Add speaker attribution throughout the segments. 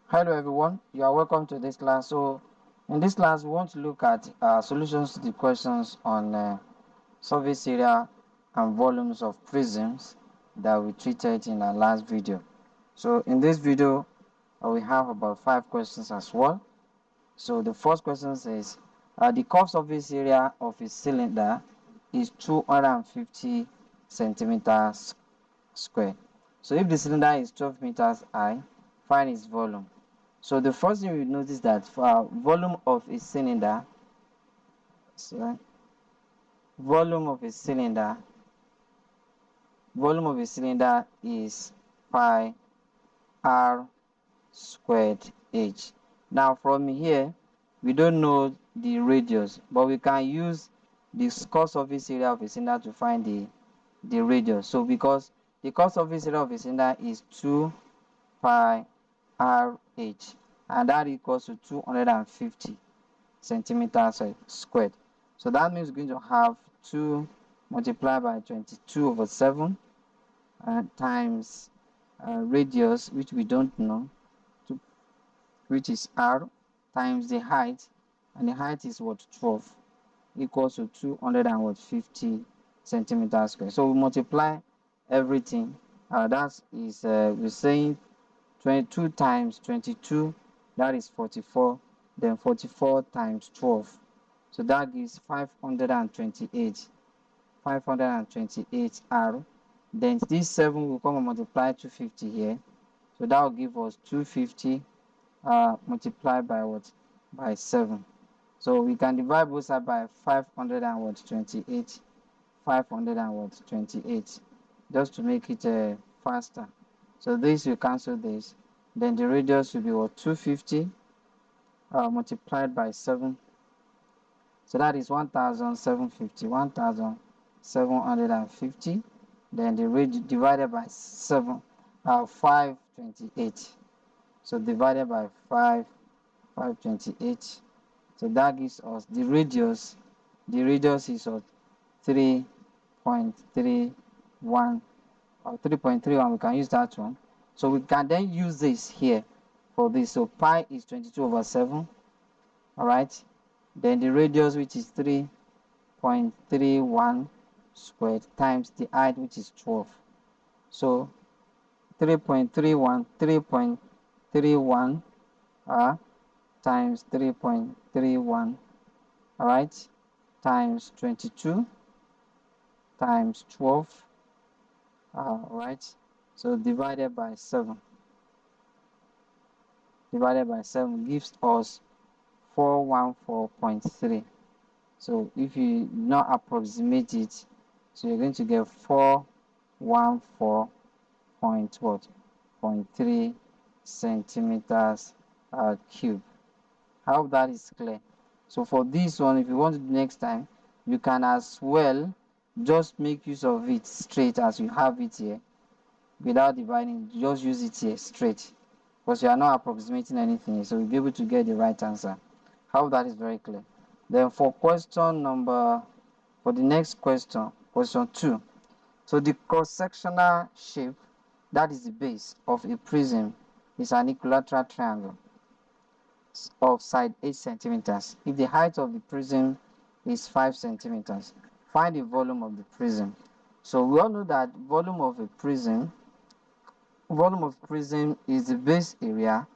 Speaker 1: Hello everyone, you are welcome to this class. So in this class we want to look at solutions to the questions on surface area and volumes of prisms that we treated in our last video. So in this video we have about 5 questions as well. So the first question says the curved surface area of a cylinder is 250 centimeters square. So if the cylinder is 12 meters high, find its volume. So the first thing we notice that for volume of a cylinder, so volume of a cylinder, volume of a cylinder is pi r squared h. Now from here, we don't know the radius, but we can use the curved surface area of a cylinder to find the radius. So because the curved surface area of a cylinder is 2 pi r h, and that equals to 250 centimeters squared. So that means we're going to have 2 multiplied by 22 over 7 times radius, which we don't know, to, which is r, times the height, and the height is what, 12, equals to 250 centimeters squared. So we multiply everything. That is, we're saying 22 times 22, that is 44, then 44 times 12, so that gives 528, 528 r. Then this 7 will come and multiply 250 here, so that will give us 250 multiplied by what, by 7. So we can divide both sides by 528, 528, just to make it faster. So this will cancel this. Then the radius will be what, 250 multiplied by 7. So that is 1750, 1750. Then the radius divided by 7, 528. So divided by 5, 528. So that gives us the radius. The radius is 3.31 or 3.31. We can use that one. So we can then use this here for this. So pi is 22 over 7. All right. Then the radius, which is 3.31 squared, times the height, which is 12. So 3.31, 3.31 times 3.31, all right, times 22 times 12, right, so divided by 7, divided by 7 gives us 414.3. So if you not approximate it, so you're going to get 414 point what, point 3 centimeters cube. I hope that is clear. So for this one, if you want to do next time, you can as well just make use of it straight as you have it here, without dividing. Just use it here straight, because you are not approximating anything, so you'll be able to get the right answer. I hope that is very clear. Then for the next question, question 2. So the cross-sectional shape, that is the base of a prism, is an equilateral triangle of side 8 centimeters. If the height of the prism is 5 centimeters, find the volume of the prism. So we all know that volume of prism is the base area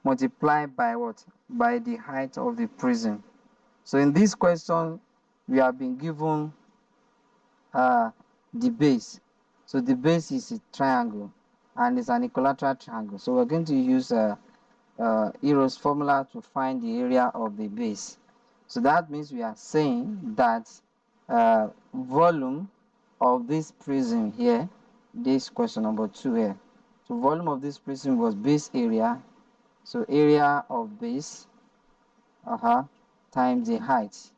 Speaker 1: multiplied by what? By the height of the prism. So in this question, we have been given uh, the base. So the base is a triangle and it's an equilateral triangle. So we're going to use Euros formula to find the area of the base. So that means we are saying that volume of this prism here, this question number 2 here. So volume of this prism was base area. So area of base times the height.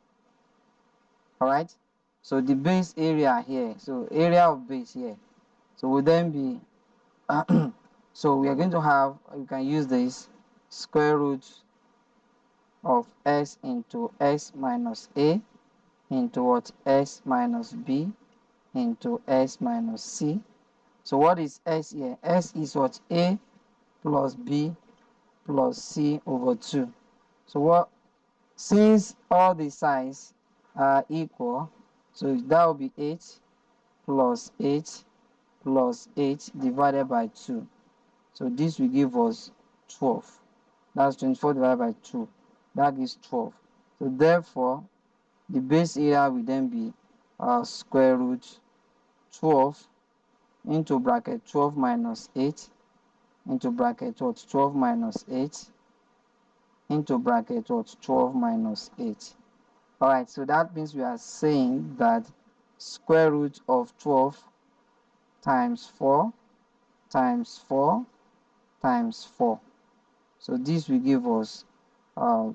Speaker 1: Alright. So the base area here. So area of base here. So will then be so we are going to have, you can use this square root of s into s minus a into what, s minus b into s minus c. So what is s here? S is what, a plus b plus c over 2. So what, since all the sides are equal, so that will be 8 plus 8 plus 8 divided by 2. So this will give us 12. That's 24 divided by 2. That gives 12. So therefore, the base area will then be square root 12 into bracket 12 minus 8 into bracket what, 12 minus 8 into bracket what, 12 minus 8. Alright, so that means we are saying that square root of 12 times 4 times 4 times 4. So this will give us 12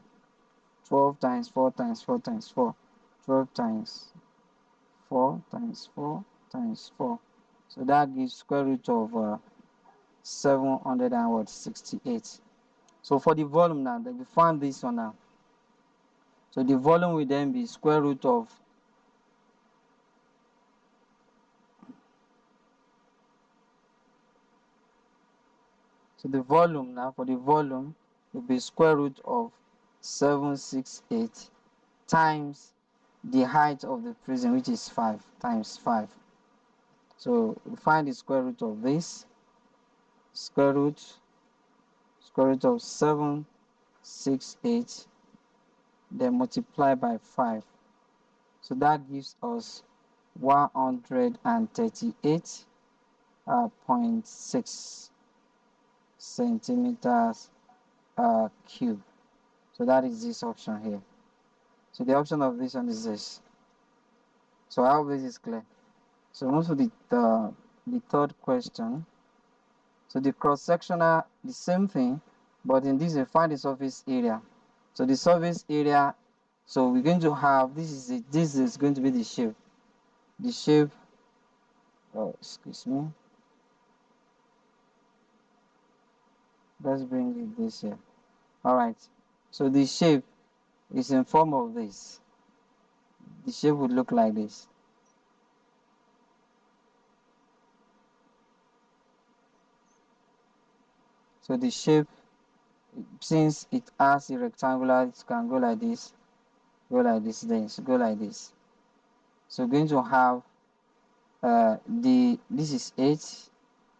Speaker 1: times 4 times 4 times 4. 12 times 4 times 4 times 4. So that gives square root of 768. So for the volume now, that we find this one now. So the volume will then be square root of so the volume now for the volume will be square root of 768 times the height of the prism, which is 5 times 5. So we find the square root of this, square root of 768, then multiply by 5. So that gives us 138.6 centimeters cube. So that is this option here. So the option of this one is this. So I hope this is clear. So move to the third question. So the cross-sectional, the same thing, but in this we find the surface area. So the surface area, so we're going to have, this is going to be the shape. The shape, oh, excuse me. Let's bring it this here. Alright. So the shape is in form of this. The shape would look like this. So the shape, since it has a rectangular, it can go like this, then go like this. So we're going to have this is 8,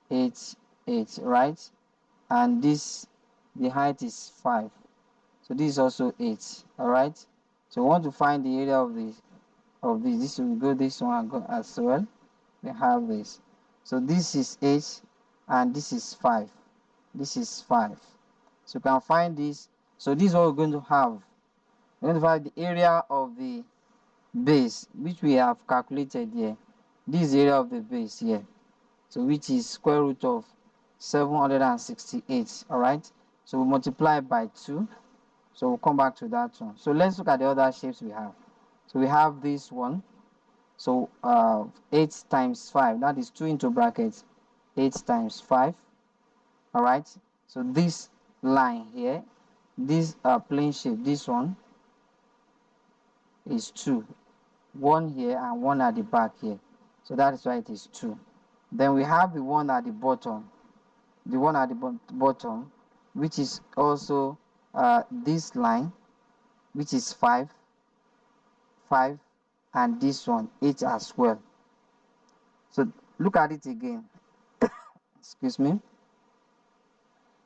Speaker 1: 8, 8, right? And this, the height is 5. So this is also 8, alright? So we want to find the area of this. This will go this one go as well. We have this. So this is 8 and this is 5. This is 5. So you can find this. So this is what we're going to have. We're going to find the area of the base, which we have calculated here. This is the area of the base here. So which is square root of 768. Alright. So we multiply by 2. So we'll come back to that one. So let's look at the other shapes we have. So we have this one. So 8 times 5, that is 2 into brackets 8 times 5. Alright. So this line here, this plane shape, this one is 2. One here and one at the back here. So that is why it is 2. Then we have the one at the bottom. The one at the bottom, which is also this line, which is 5, 5, and this one 8 as well. So look at it again. Excuse me.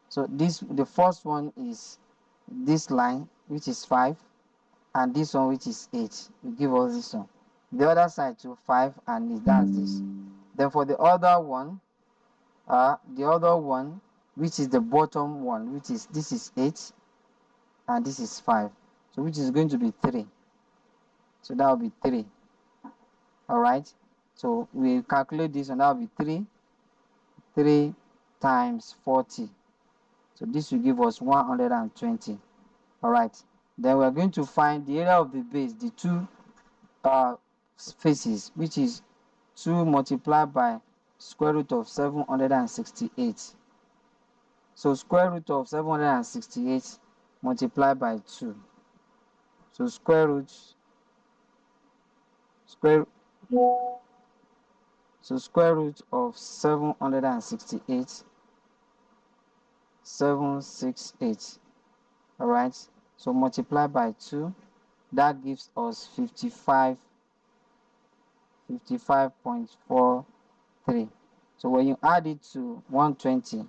Speaker 1: So the first one is this line, which is 5, and this one, which is 8. We give us this one. The other side to 5, and that's this. Then for the other one, which is the bottom one, which is this is 8, and this is 5. So which is going to be 3. So that will be 3. Alright. So we calculate this, and that will be 3 times 40. So this will give us 120. Alright. Then we are going to find the area of the base, the two faces, which is 2 multiplied by square root of 768. So square root of 768 multiplied by 2. So square root of 768 768. All right, so multiply by 2, that gives us 55.43. So when you add it to 120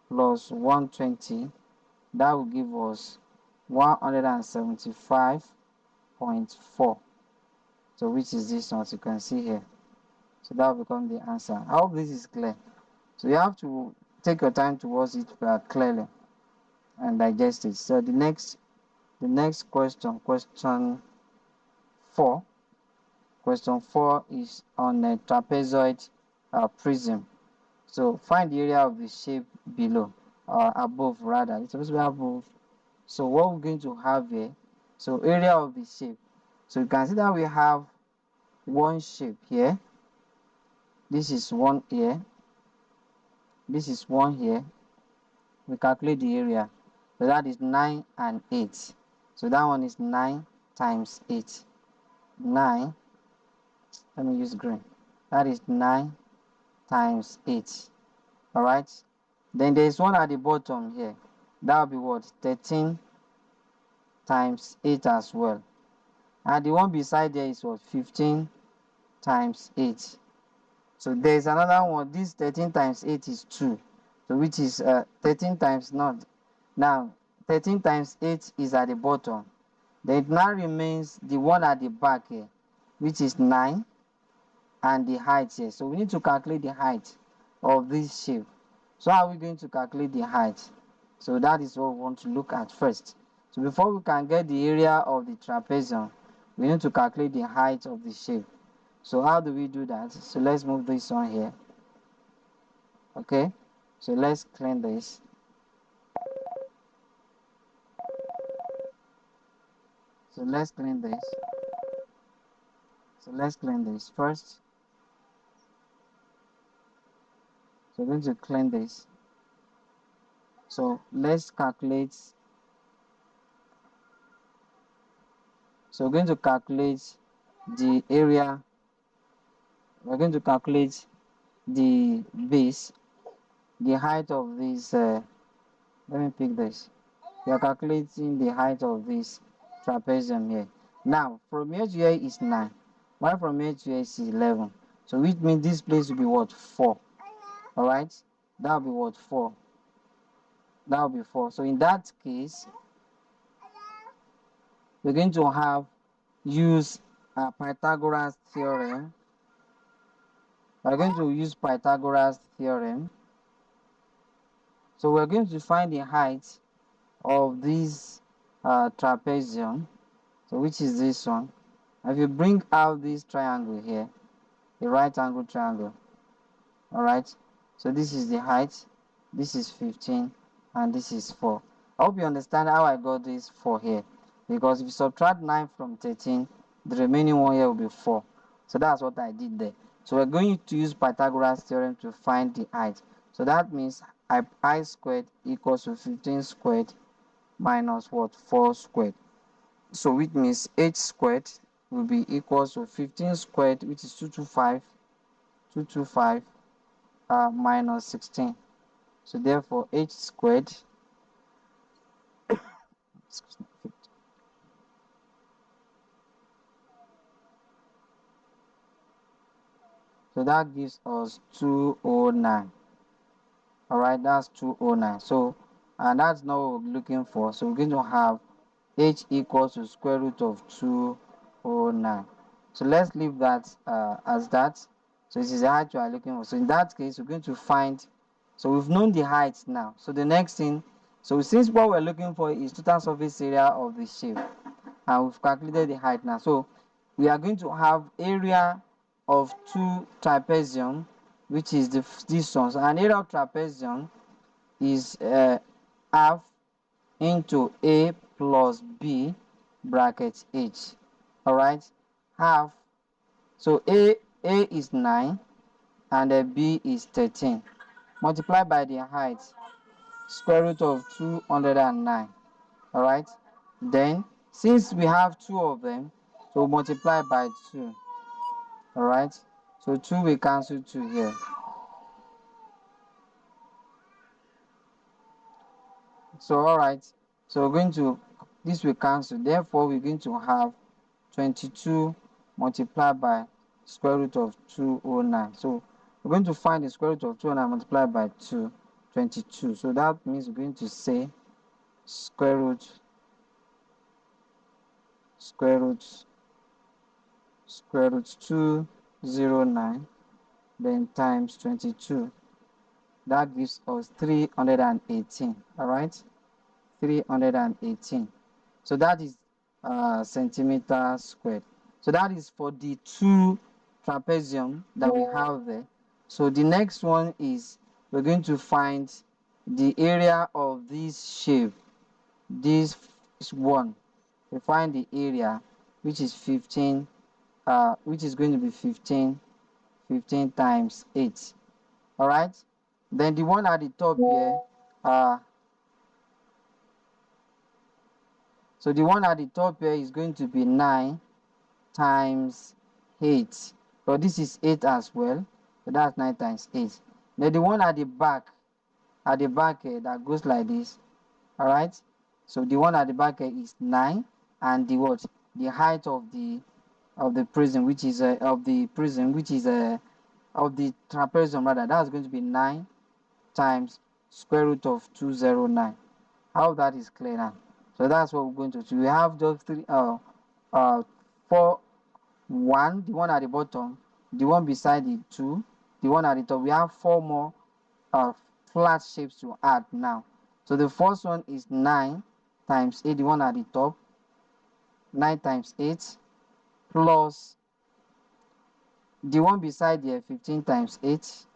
Speaker 1: plus 120, that will give us 175.4. So which is this one, as you can see here. So that will become the answer. I hope this is clear. So you have to take your time towards it clearly and digest it. So the next question, four. Question 4 is on a trapezoid prism. So find the area of the shape below, or above rather. It's supposed to be above. So what we're going to have here, so area of the shape. So you can see that we have one shape here. This is one here. This is one here. We calculate the area. So that is 9 and 8. So that one is 9 times 8. 9, let me use green. That is 9 times 8. Alright. Then there is one at the bottom here. That will be what? 13 times 8 as well. And the one beside there is what? 15 times 8. So there is another one. This 13 times 8 is 2. So which is 13 times not. Now 13 times 8 is at the bottom. Then it now remains the one at the back here, which is 9, and the height here. So we need to calculate the height of this shape. So how are we going to calculate the height? So that is what we want to look at first. So before we can get the area of the trapezium, we need to calculate the height of the shape. So how do we do that? So let's move this on here. Okay, so let's clean this. So let's clean this. So let's clean this first. So we're going to clean this. So let's calculate. So we're going to calculate the area. We're going to calculate the base, the height of this. Let me pick this. We are calculating the height of this trapezium here. Now, from here to here is 9. While from here to here is 11. So which means this place will be what? 4. Alright? That will be what? 4. That will be 4. So in that case, we're going to have use Pythagoras theorem. We're going to use Pythagoras theorem. So we're going to find the height of this trapezium. So which is this one. If you bring out this triangle here, the right angle triangle, all right, so this is the height, this is 15, and this is 4. I hope you understand how I got this 4 here, because if you subtract 9 from 13, the remaining one here will be 4. So that's what I did there. So we're going to use Pythagoras theorem to find the height. So that means I squared equals to 15 squared minus what? 4 squared. So which means h squared will be equals to 15 squared, which is 225 minus 16. So therefore h squared, so that gives us 209. All right, that's 209. So and that's not what we're looking for. So we're going to have h equals to square root of 209. So let's leave that as that. So this is the height we are looking for. So in that case, we're going to find. So we've known the height now. So the next thing. So since what we're looking for is total surface area of the shape, and we've calculated the height now. So we are going to have area of two trapezium, which is this one. So an area of trapezium is half into a plus b bracket h. All right, half. So a is 9 and b is 13. Multiply by the height, square root of 209. All right. Then since we have two of them, so multiply by 2. All right. So 2 we cancel 2 here. So all right, so we're going to, this will cancel, therefore we're going to have 22 multiplied by square root of 209. So we're going to find the square root of 209 multiplied by 22. So that means we're going to say square root square root square root 209 then times 22. That gives us 318. All right, 318. So that is centimeter squared. So that is for the two trapezium that we have there. So the next one is we're going to find the area of this shape. This is one. We find the area, which is 15, which is going to be 15 times 8. All right. Then the one at the top here, so the one at the top here is going to be 9 times 8. But this is 8 as well. So that's 9 times 8. Then the one at the back here that goes like this. All right. So the one at the back here is 9, and the what? The height of the prism, which is of the prism, which is of the trapezium rather. That's going to be 9 times square root of 209. How that is clear now. So that's what we're going to do. We have just three, 4, 1, the one at the bottom, the one beside the 2, the one at the top. We have 4 more flat shapes to add now. So the first one is 9 times 8, the one at the top, 9 times 8, plus the one beside there, 15 times 8,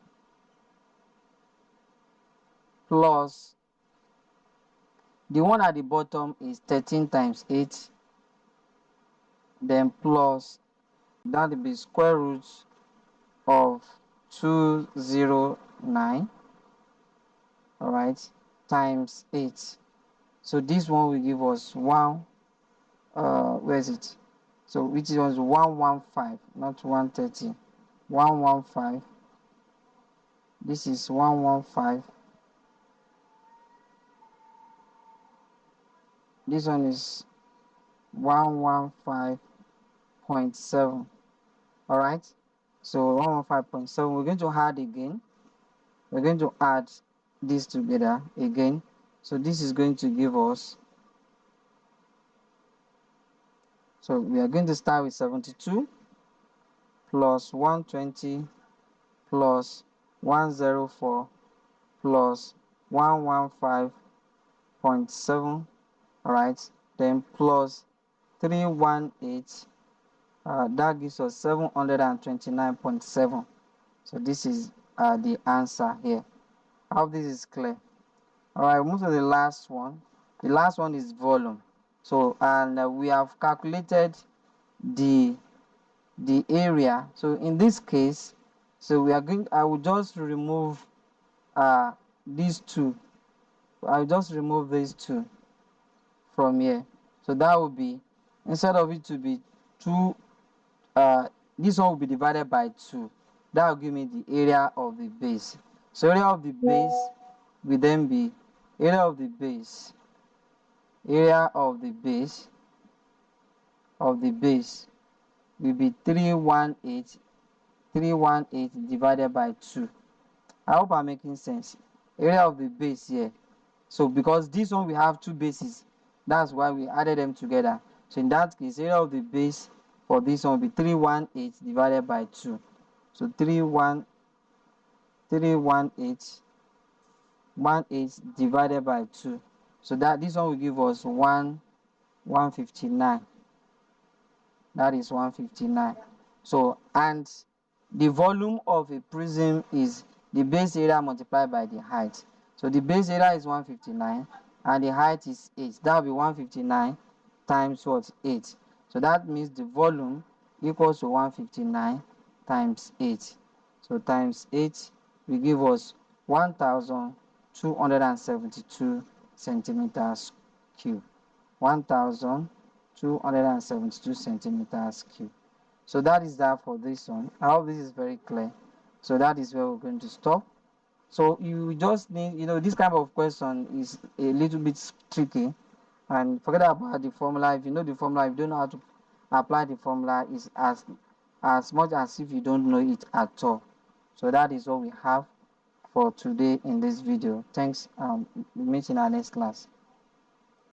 Speaker 1: plus the one at the bottom is 13 times 8, then plus that will be square root of 209, all right, times 8. So this one will give us 1, where is it? So which was 115, not 130. 115. This is 115. This one is 115.7. All right. So 115.7. We're going to add again. We're going to add this together again. So this is going to give us. So we are going to start with 72 plus 120 plus 104 plus 115.7. All right. Then plus 318. That gives us 729.7. So this is the answer here. I hope this is clear. All right, move to the last one. The last one is volume. So and we have calculated the area. So in this case, so we are going. I will just remove these two. I'll just remove these two from here. So that will be, instead of it to be 2, this one will be divided by 2. That will give me the area of the base. So area of the base will then be area of the base will be 318 divided by 2. I hope I'm making sense. Area of the base here. So because this one we have 2 bases, that's why we added them together. So in that case, area of the base for this one will be 318 divided by 2. So 318 divided by 2. So that this one will give us 159. That is 159. So and the volume of a prism is the base area multiplied by the height. So the base area is 159 and the height is 8. That will be 159 times what? 8. So that means the volume equals to 159 times 8. So times 8 will give us 1,272 centimeters cube. 1,272 centimeters cube. So that is that for this one. I hope this is very clear. So that is where we're going to stop. So you just need, this kind of question is a little bit tricky. And forget about the formula. If you know the formula, if you don't know how to apply the formula, is as much as if you don't know it at all. So that is what we have for today in this video. Thanks. We'll meet in our next class.